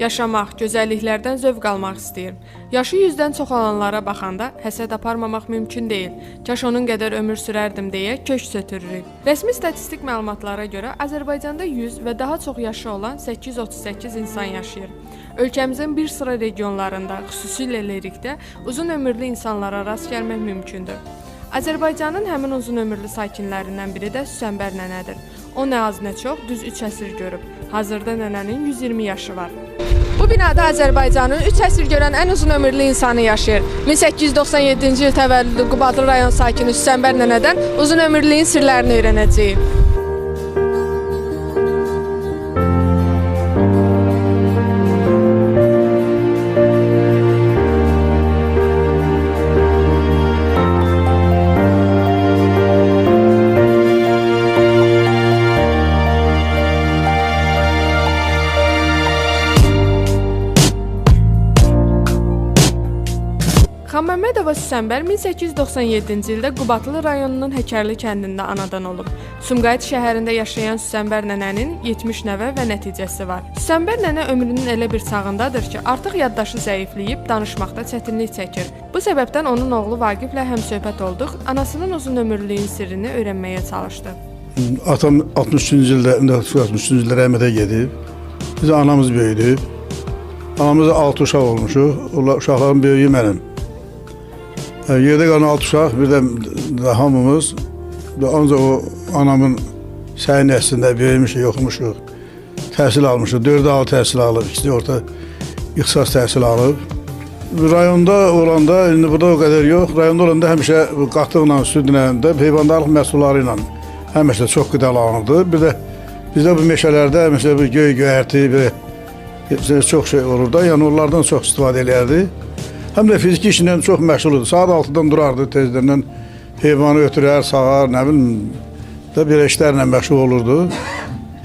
Yaşamaq, gözəlliklərdən zövq almaq istəyir. Yaşı 100-dən çox olanlara baxanda həsəd aparmamaq mümkün deyil. Kaş onun qədər ömür sürərdim deyə köks ötürürük. Rəsmi statistik məlumatlara görə Azərbaycanda 100 və daha çox yaşı olan 838 insan yaşayır. Ölkəmizin bir sıra regionlarında, xüsusilə Lerikdə uzun ömürlü insanlara rast gəlmək mümkündür. Azərbaycanın həmin uzun ömürlü sakinlərindən biri də Süsənbər nənədir. O nə az nə çox düz 3 əsr görüb. Hazırda nənənin 120 yaşı var. Bu binada Azərbaycanın 3 əsr görən ən uzun ömürlü insanı yaşayır. 1897-ci il təvəllüdlü Qubadlı rayon sakini Süsənbər nənədən uzun ömürlüyün sirlərini öyrənəcəyik. Xanməmmədova Süsənbər 1897-ci ildə Qubadlı rayonunun Həkərli kəndində anadan olub. Sumqayıt şəhərində yaşayan Süsənbər nənənin 70 nəvə və nəticəsi var. Süsənbər nənə ömrünün elə bir çağındadır ki, artıq yaddaşı zəifləyib, danışmaqda çətinlik çəkir. Bu səbəbdən onun oğlu Vaqiflə həmsöhbət olduq, anasının uzun ömürlüyün sirrini öyrənməyə çalışdı. Atam 63-cü ildə, 1963-cü ildə rəhmətə gedib. Biz anamız böyüdü. Anamızda 6 uşaq olmuşuq. Uşaqların böyüyü mənim. Yerdə qalan 6 uşaq, bir də hamımız, ancaq o anamın səyi nəslində böyümüşük, oxumuşuq, təhsil almışıq, 4 alı təhsil alıb, ikisi orta ixtisas təhsil alıb. Rayonda olanda, indi burada o qədər yox, rayonda olanda həmişə qatıqla, südlə, heyvandarlıq məhsulları ilə həmişə çox qidalanırdı. Bir də bizdə bu meşələrdə, məsələn, göy-göyərti, çox şey olur da, yəni onlardan çox istifadə edərdi. Həm də fiziki işlə çox məşğul idi. Saat 6-dan durardı, tezdən heyvanı ötürər, sağar, nə bilim, belə işlərlə məşğul olurdu.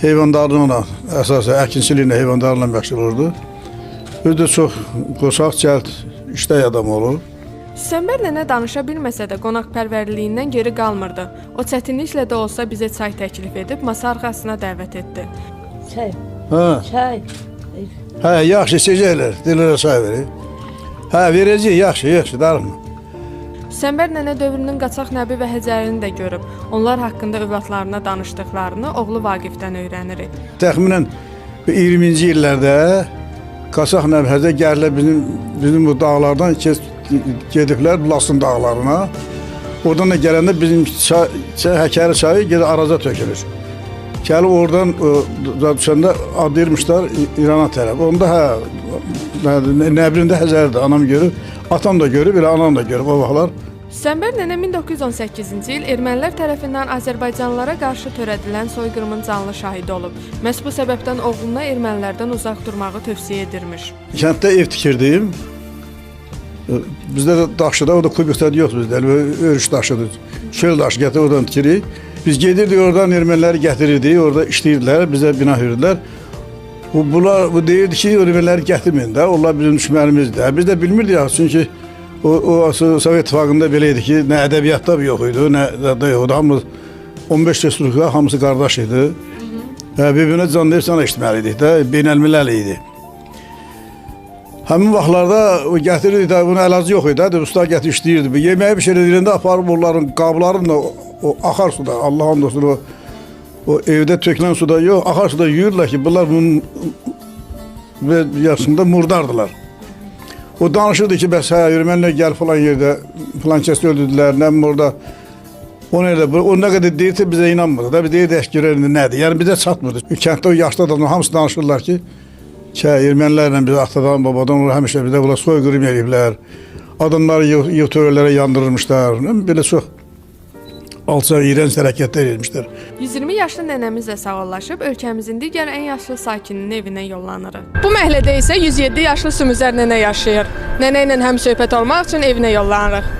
Heyvandarlığına, əsasən əkinçiliklə, heyvandarlığına məşğul olurdu. Bir də çox qoçaq, cəld, işləy adam olur. Süsənbər nənə danışa bilməsə də qonaqpərvərliyindən geri qalmırdı. O çətinliklə də olsa bizə çay təklif edib masa arxasına dəvət etdi. Çay. Hə. Çay. Hə, yaxşı, içəcəklər, dilərə çay verir. Hə, verəcək, yaxşı, darılma. Süsənbər nənə dövrünün qaçaq Nəbi və Həcərini də görüb. Onlar haqqında övladlarına danışdıqlarını oğlu Vaqifdən öyrənirik. Təxminən 20-ci illərdə qaçaq Nəbi Həcər gəlirlər bizim bu dağlardan gediblər Bulasın dağlarına. Oradan da gələndə bizim Həkəri çayı gedib Araza tökülür. Gəlib oradan düşəndə adlayırmışlar İrana tərəf. Onda Nəbrində Həcərdir, anam görüb, atam da görüb, elə anam da görüb o vaxtlar. Süsənbər nənə 1918-ci il ermənilər tərəfindən Azərbaycanlılara qarşı törədilən soyqırımın canlı şahidi olub. Məhz bu səbəbdən oğluna ermənilərdən uzaq durmağı tövsiyə edirmiş. Kənddə ev tikirdim. Bizdə də daşıda, o da kubikdə yox bizdə, örüş daşıdır. Çöl daşı gətir, oradan tikirik. Biz gedirdik, oradan erməniləri gətirirdik, orada işləyirdilər, bizə bina hürdülər. Bu deyirdi ki, erməniləri gətirməyin də, onlar bizim düşmənimizdir. Biz də bilmirdik, çünki o Sovet İttifaqında belə idi ki, nə ədəbiyyatda yox idi, nə da yox idi. Hamımız 15 respublika, hamısı qardaş idi. Bir-birinə can deyib, sana işitməliydik də, beynəlmiləli idi. Həmin vaxtlarda o gətirirdi də, bunun əlacı yox idi, usta gətir işləyirdi. Yeməyi bir şey ediləndə aparıb onların qablarını o axar suda, Allah hamdolsun o evdə tökülən suda yox, axar suda yuyurlar ki, bunlar bunun yaşında murdardılar. O danışırdı ki, bəs ermənilər gəlib falan yerdə, falan kəsdə öldürdülər, nə orada, o nə qədər deyirdi, bizə inanmırdı da, biz deyirdi, əşkirə nədir, yəni bizə çatmırdı. Kənddə o yaşlı adamlar hamısı danışırlar ki, ermənilərlə biz atadan, babadan, həmişə bizə bunlar soyqırım ediblər, adamları yığtörələrə yandırırmışlar, belə çox alçaq, iğrənc hərəkətlər etmişlər. 120 yaşlı nənəmizlə sağollaşıb, ölkəmizin digər ən yaşlı sakininin evinə yollanırıq. Bu məhəllədə isə 107 yaşlı Sümüzər nənə yaşayır. Nənə ilə həmsöhbət olmaq üçün evinə yollanırıq.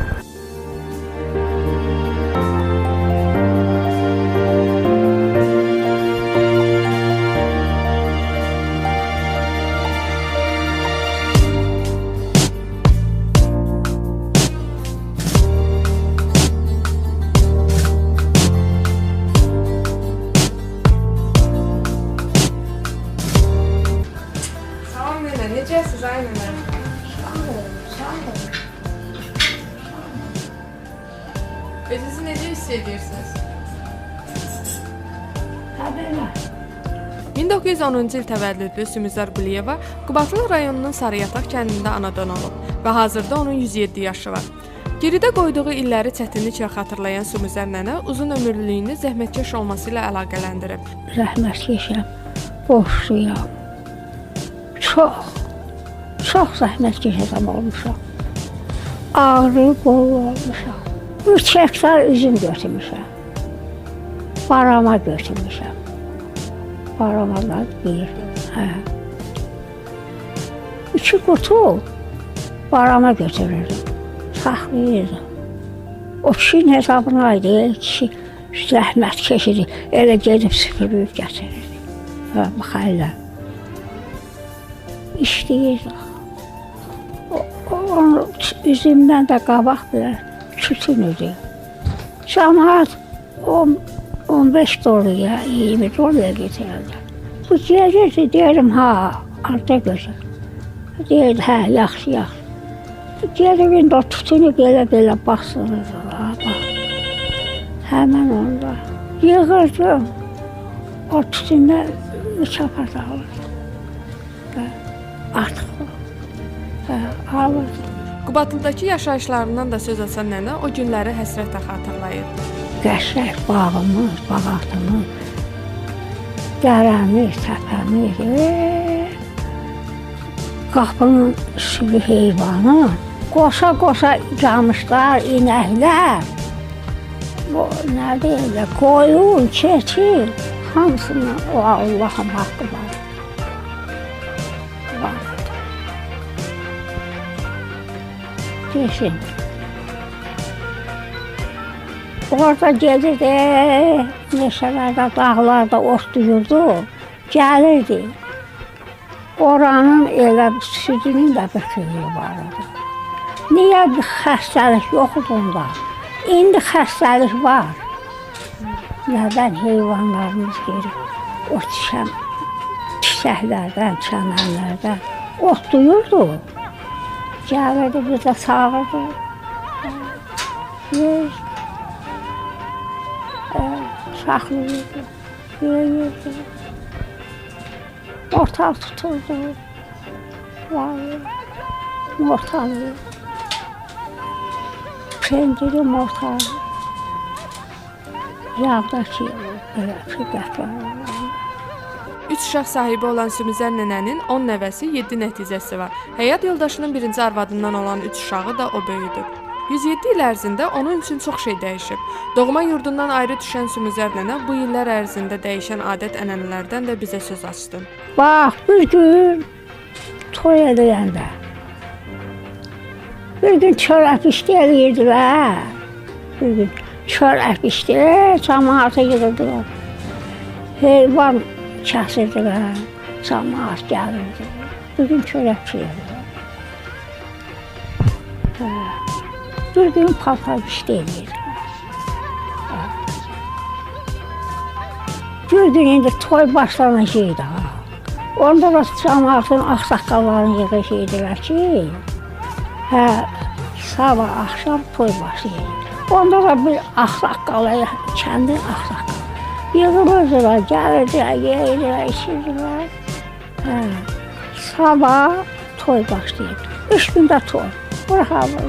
nənə, necəsiz ay nənə? Özünüzü necə hiss edirsiniz? 1910-cu il təvəllüdlü Sümüzar Quliyeva Qubadlı rayonunun Sarıyataq kəndində anadan olub və hazırda onun 107 yaşı var. Geridə qoyduğu illəri çətinliklə xatırlayan Sümüzar nənə uzun ömürlülüyünü zəhmətkeş olması ilə əlaqələndirib. Rəhmətkeşəm, borçluyam. Çox zəhmətkeş adam olmuşam. Ağrı qol olmuşam. 3 hektar üzüm götürmüşəm. Barama götürmüşəm. Baramalar bir. 2 qutu barama götürürdüm. Saxlayırdım. O kişinin hesabınaydı. Kişi zəhmətkeş idi. Elə gedib süpürüb gətirirdi. Baxayla. İşləyirdi. Onun üzümdən də qabaq bilər. Tütünüdü. Cəmaat 15 dolara, 20 dolara getirirdi. Bu gəlirdi, deyirəm, arda gözəl. Deyirdi, yaxşı. Gəlib indi o tütünü belə basırırdı. Həmən onda yığırdım. O tütündən mükafat alırdım. Artıq alırdım. Qubadlıdakı yaşayışlarından da söz açan nənə o günləri həsrətlə xatırlayır. Qəşəng bağımız, bağatımız, dərəmiz, təpəmiz, qapının sürü heyvanı, qoşa camışlar, inəklər, nə deyirlər, qoyun, keçi, hamısının o Allahın haqqı var. Desin. Orada gedirdi, meşələrdə, dağlarda otlayırdı, gəlirdi. Oranın elə südünün də bükülüyü var idi. Niyə bir xəstəlik yoxdur onda? İndi xəstəlik var. Nədən heyvanlarımız gelir, o çiçəklərdən, çənənlərdən otlayırdı. Gəlirdi, bir də sağırdı. Yer, saxlayırdı, yeyirdi. Mortal tuturdu. Mortalı. Pendiri mortalı. Yağdakı belə füqətlər. 3 uşaq sahibi olan Sümüzər nənənin 10 nəvəsi, 7 nəticəsi var. Həyat yoldaşının birinci arvadından olan 3 uşağı da o böyüdüb. 107 il ərzində onun üçün çox şey dəyişib. Doğma yurdundan ayrı düşən Sümüzər nənə bu illər ərzində dəyişən adət-ənənələrdən də bizə söz açdı. Bax, bir gün toy edəndə, bir gün çörək pişdi eləyirdilər. Bir gün çörək pişdi, cəmaata yığırdılar. Heyvan kəsirdilər, cəmaat gəlirdi. Bir gün çörək pişirirdi. Bir gün paltar pişdi eləyirdilər. Bir gün indi toy başlanacaqdı. Onda da cəmaatın ağsaqqallarını yığışıydilər ki, sabah axşam toy başlayır. Onda da bir ağsaqqala, kəndin ağsaqqalı. Yığılırdılar, gəlirdilər, yeyirdilər, içirdilər. Sabah toy başlayır. 3 gündə toy. Vırxalır.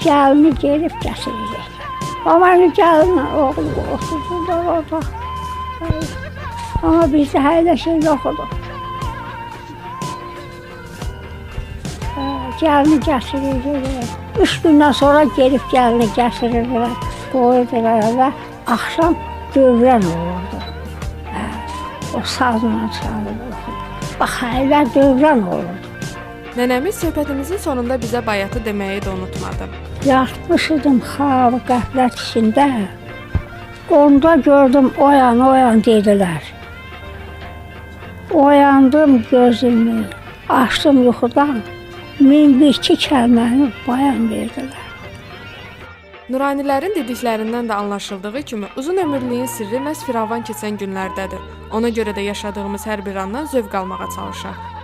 Gəlini gelib gətirirlər. Amma gəlinlə oğlu oturdular orada. Amma bizdə hələ şey yoxdur. Gəlini gətirirlər. 3 gündən sonra gelib gəlini gətirirlər. Qoyurdular və axşam dövrən olurdu. O sazla çalırdı. Bax, hələ dövrən olurdu. Nənəmiz söhbətimizin sonunda bizə bayatı deməyi də unutmadı. Yatmışdım xalı qəflət içində. Onda gördüm oyan dedilər. Oyandım gözümü, açdım yuxudan. 1001 kəlməni bayan verdilər. Nuranilərin dediklərindən də anlaşıldığı kimi uzun ömürlüyün sirri məhz firavan keçən günlərdədir. Ona görə də yaşadığımız hər bir andan zövq almağa çalışaq.